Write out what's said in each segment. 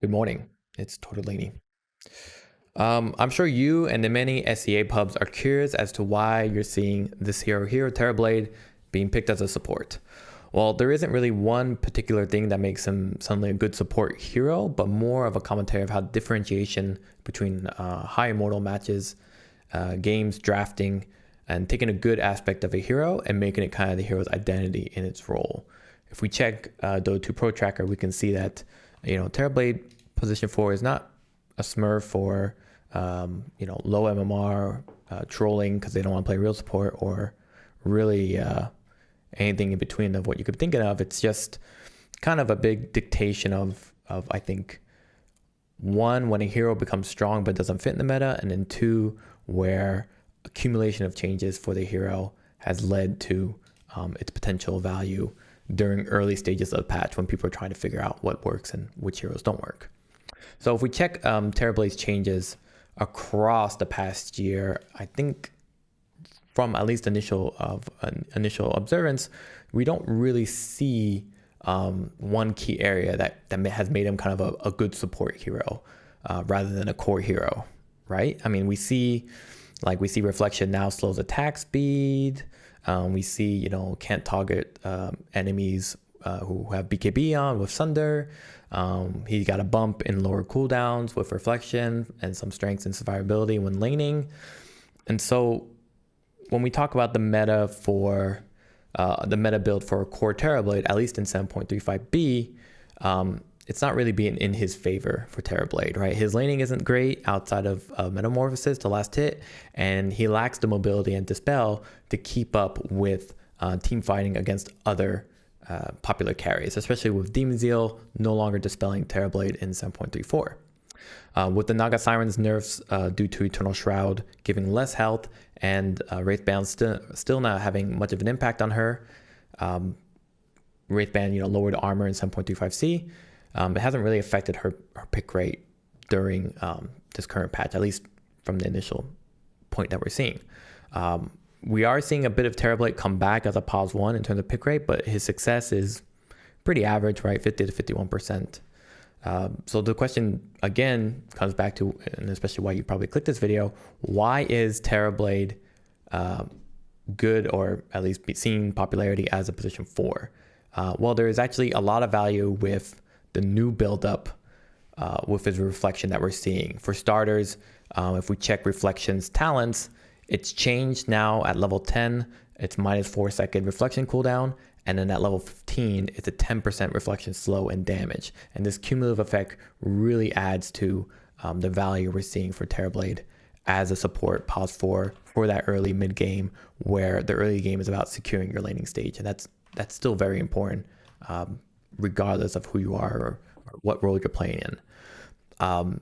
Good morning. It's Torte de Lini. I'm sure you and the many SEA pubs are curious as to why you're seeing this hero here, Terrorblade, being picked as a support. Well, there isn't really one particular thing that makes him suddenly a good support hero, but more of a commentary of how differentiation between high immortal matches, games, drafting, and taking a good aspect of a hero and making it kind of the hero's identity in its role. If we check Dota 2 Pro Tracker, we can see that Terrorblade position 4 is not a smurf for low MMR, trolling because they don't want to play real support, or really anything in between of what you could think of. It's just kind of a big dictation of I think, one, when a hero becomes strong but doesn't fit in the meta, and then two, where accumulation of changes for the hero has led to its potential value during early stages of the patch when people are trying to figure out what works and which heroes don't work. So if we check Terrablade's changes across the past year, I think from at least initial observance, we don't really see one key area that has made him kind of a good support hero rather than a core hero, right? I mean, we see Reflection now slows attack speed. We see, can't target enemies who have BKB on with Sunder. He got a bump in lower cooldowns with Reflection and some strengths and survivability when laning. And so when we talk about the meta for the meta build for core Terrorblade, at least in 7.35b, it's not really being in his favor for Terrorblade, right? His laning isn't great outside of Metamorphosis to last hit, and he lacks the mobility and Dispel to keep up with team fighting against other popular carries, especially with Demon Zeal no longer dispelling Terrorblade in 7.34. With the Naga Siren's nerfs due to Eternal Shroud giving less health and Wraithband still not having much of an impact on her, Wraithband lowered armor in 7.35c. It hasn't really affected her pick rate during this current patch, at least from the initial point that we're seeing. We are seeing a bit of Terrorblade come back as a pause one in terms of pick rate, but his success is pretty average, right? 50 to 51%. So the question again comes back to, and especially why you probably clicked this video, why is Terrorblade good, or at least seeing popularity as a position 4? Well, there is actually a lot of value with the new buildup with his Reflection that we're seeing. For starters, if we check Reflection's talents, it's changed now at level 10. It's -4 second Reflection cooldown, and then at level 15, it's a 10% Reflection slow and damage. And this cumulative effect really adds to the value we're seeing for Terrorblade as a support pause for that early mid game, where the early game is about securing your laning stage, and that's still very important, regardless of who you are or what role you're playing in.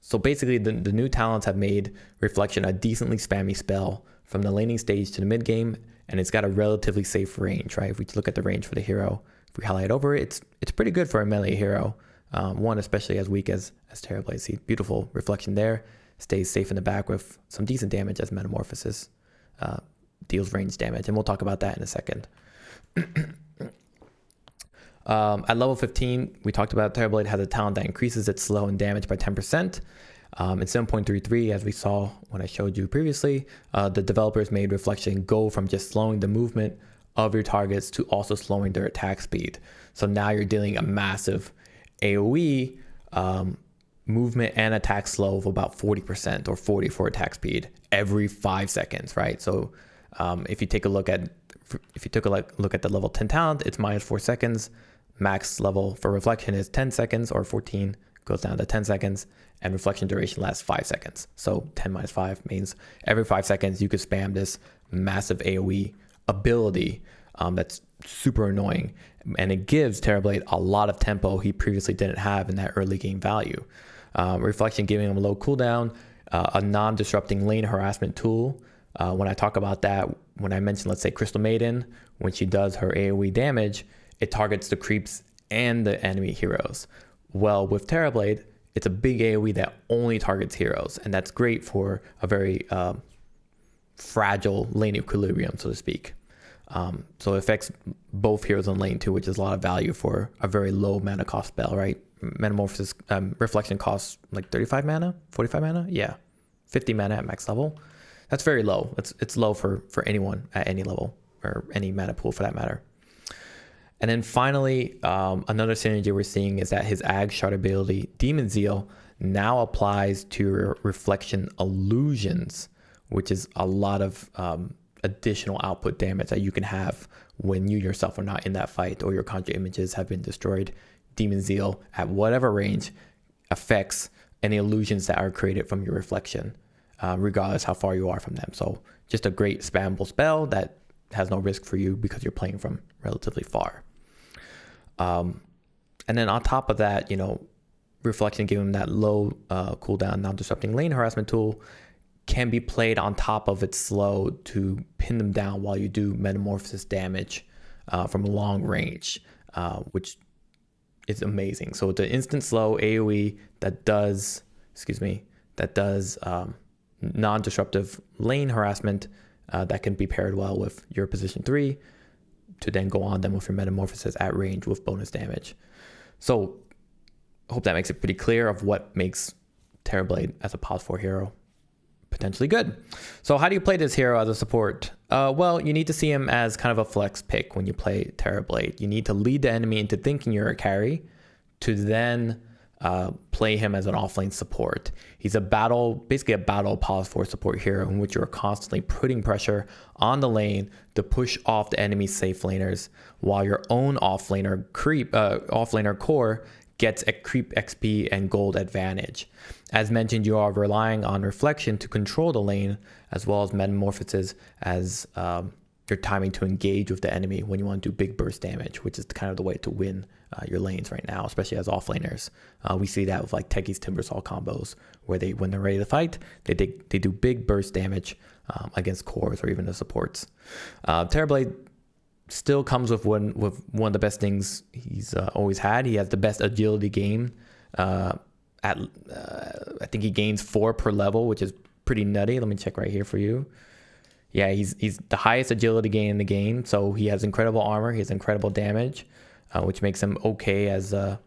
So basically, the new talents have made Reflection a decently spammy spell from the laning stage to the mid game, and it's got a relatively safe range, right? If we look at the range for the hero, if we highlight over it, it's pretty good for a melee hero. One especially as weak as Terrorblade. See, beautiful Reflection there, stays safe in the back with some decent damage as Metamorphosis deals range damage, and we'll talk about that in a second. At level 15, we talked about Terrorblade has a talent that increases its slow and damage by 10%. In 7.33, as we saw when I showed you previously, the developers made Reflection go from just slowing the movement of your targets to also slowing their attack speed. So now you're dealing a massive AoE movement and attack slow of about 40% or 40 for attack speed every 5 seconds, right? So if you take a look at the level 10 talent, it's -4 seconds. Max level for Reflection is 10 seconds, or 14 goes down to 10 seconds, and Reflection duration lasts 5 seconds. So 10 minus 5 means every 5 seconds you could spam this massive AoE ability that's super annoying, and it gives Terrorblade a lot of tempo he previously didn't have in that early game value. Reflection giving him a low cooldown, a non-disrupting lane harassment tool. When I talk about that, when I mention, let's say, Crystal Maiden, when she does her AoE damage, it targets the creeps and the enemy heroes. Well, with Terrorblade, it's a big AoE that only targets heroes, and that's great for a very fragile lane equilibrium, so to speak. So it affects both heroes in lane 2, which is a lot of value for a very low mana cost spell, right? Metamorphosis Reflection costs like 35 mana, 45 mana. Yeah, 50 mana at max level. That's very low. It's low for anyone at any level, or any mana pool for that matter. And then finally, another synergy we're seeing is that his Ag Shard ability, Demon Zeal, now applies to your Reflection Illusions, which is a lot of additional output damage that you can have when you yourself are not in that fight or your conjure images have been destroyed. Demon Zeal at whatever range affects any illusions that are created from your reflection, regardless how far you are from them. So just a great spammable spell that has no risk for you because you're playing from relatively far. And then on top of that, reflection giving him that low cooldown, non-disrupting lane harassment tool can be played on top of its slow to pin them down while you do metamorphosis damage from long range, which is amazing. So it's an instant slow AoE that does non-disruptive lane harassment that can be paired well with your position 3 to then go on them with your metamorphosis at range with bonus damage. So I hope that makes it pretty clear of what makes Terrorblade as a pos 4 hero potentially good. So how do you play this hero as a support? Well, you need to see him as kind of a flex pick when you play Terrorblade. You need to lead the enemy into thinking you're a carry to then play him as an offlane support. He's basically a battle pos 4 support hero in which you're constantly putting pressure on the lane to push off the enemy's safe laners while your own offlaner core gets a creep XP and gold advantage. As mentioned, you are relying on reflection to control the lane, as well as metamorphosis as your timing to engage with the enemy when you want to do big burst damage, which is kind of the way to win your lanes right now, especially as offlaners. We see that with like Techi's Timbersaw combos, where when they're ready to fight, they do big burst damage against cores or even the supports. Terrorblade still comes with one of the best things he's always had. He has the best agility gain. I think he gains 4 per level, which is pretty nutty. Let me check right here for you. Yeah, he's the highest agility gain in the game. So he has incredible armor. He has incredible damage, which makes him okay as a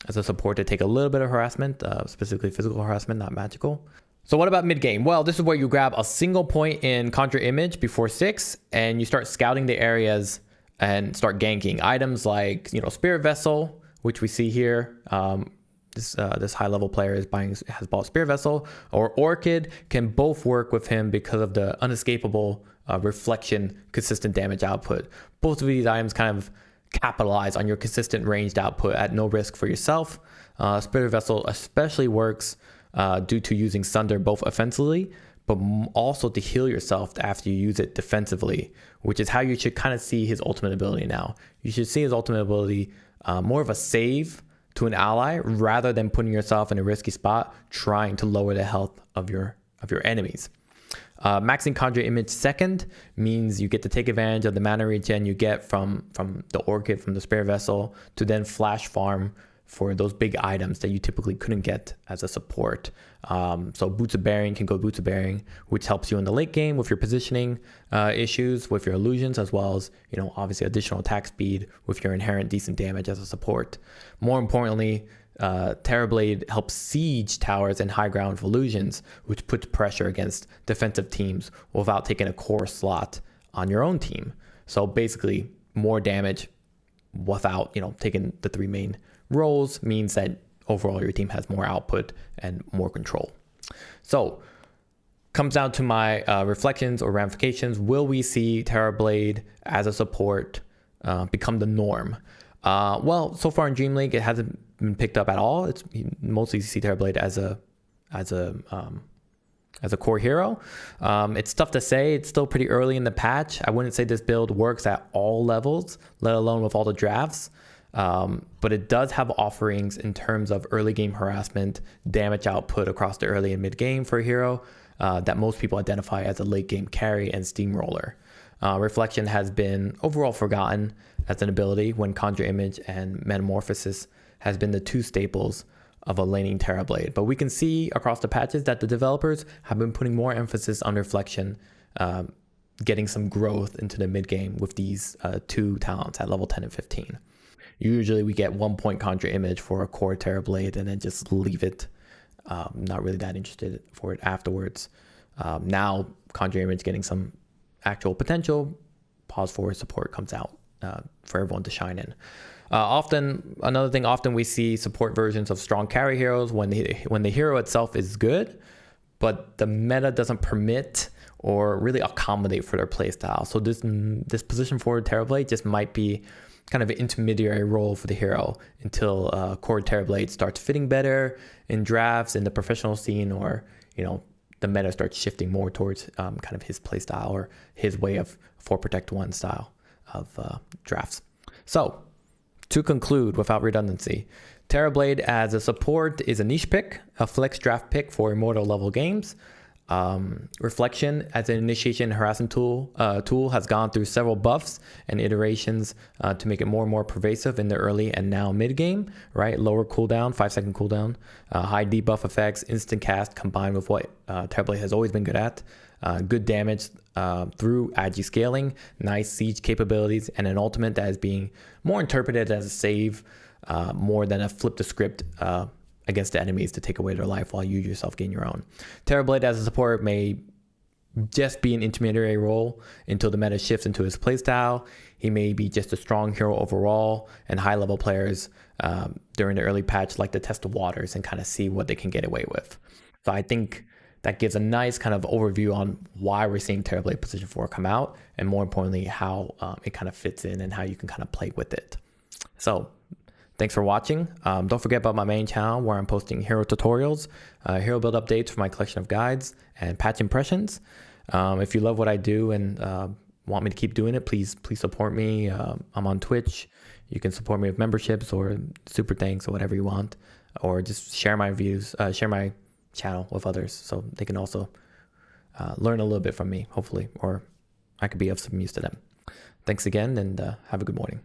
support to take a little bit of harassment, specifically physical harassment, not magical. So what about mid game? Well, this is where you grab a single point in conjure image before 6, and you start scouting the areas and start ganking items like Spirit Vessel, which we see here. This high level player has bought Spirit Vessel, or Orchid can both work with him because of the unescapable reflection consistent damage output. Both of these items kind of capitalize on your consistent ranged output at no risk for yourself. Spirit Vessel especially works due to using Sunder both offensively, but also to heal yourself after you use it defensively, which is how you should kind of see his ultimate ability now. You should see his ultimate ability more of a save to an ally rather than putting yourself in a risky spot trying to lower the health of your enemies. Maxing Conjure Image second means you get to take advantage of the mana regen you get from the Orchid, from the Spirit Vessel, to then flash farm for those big items that you typically couldn't get as a support. So Boots of Bearing can go Boots of Bearing, which helps you in the late game with your positioning issues, with your illusions, as well as obviously additional attack speed with your inherent decent damage as a support. More importantly, Terrorblade helps siege towers and high ground of illusions, which puts pressure against defensive teams without taking a core slot on your own team. So basically, more damage without taking the 3 main roles means that overall your team has more output and more control. So comes down to my reflections or ramifications. Will we see Terrorblade as a support become the norm? Well, so far in Dream League, it hasn't been picked up at all. You mostly see Terrorblade as a core hero. It's tough to say. It's still pretty early in the patch. I wouldn't say this build works at all levels, let alone with all the drafts. But it does have offerings in terms of early game harassment, damage output across the early and mid game for a hero that most people identify as a late game carry and steamroller. Reflection has been overall forgotten as an ability when Conjure Image and Metamorphosis has been the 2 staples of a laning Terrorblade. But we can see across the patches that the developers have been putting more emphasis on Reflection, getting some growth into the mid game with these 2 talents at level 10 and 15. Usually we get 1 point conjure image for a core Terrorblade and then just leave it. Not really that interested for it afterwards. Now conjure image getting some actual potential. Pause forward support comes out for everyone to shine in. Often we see support versions of strong carry heroes when the hero itself is good, but the meta doesn't permit or really accommodate for their playstyle. So this position forward Terrorblade just might be kind of an intermediary role for the hero until core Terrorblade starts fitting better in drafts in the professional scene, or the meta starts shifting more towards kind of his playstyle or his way of 4 protect 1 style of drafts. So to conclude, without redundancy, Terrorblade as a support is a niche pick, a flex draft pick for immortal level games. Reflection as an initiation harassment tool has gone through several buffs and iterations to make it more and more pervasive in the early and now mid game, right? Lower cooldown, 5-second cooldown, high debuff effects, instant cast combined with what Terrorblade has always been good at. Good damage through agi scaling, nice siege capabilities, and an ultimate that is being more interpreted as a save more than a flip the script against the enemies to take away their life while you yourself gain your own. Terrorblade as a support may just be an intermediary role until the meta shifts into his playstyle. He may be just a strong hero overall, and high level players during the early patch like to test the waters and kind of see what they can get away with. So I think that gives a nice kind of overview on why we're seeing Terrorblade Position 4 come out, and more importantly, how it kind of fits in and how you can kind of play with it. So thanks for watching. Don't forget about my main channel where I'm posting hero tutorials, hero build updates for my collection of guides, and patch impressions. If you love what I do and want me to keep doing it, please support me. I'm on Twitch. You can support me with memberships or super thanks or whatever you want, or just share my views, share my channel with others so they can also learn a little bit from me, hopefully, or I could be of some use to them. Thanks again, and have a good morning.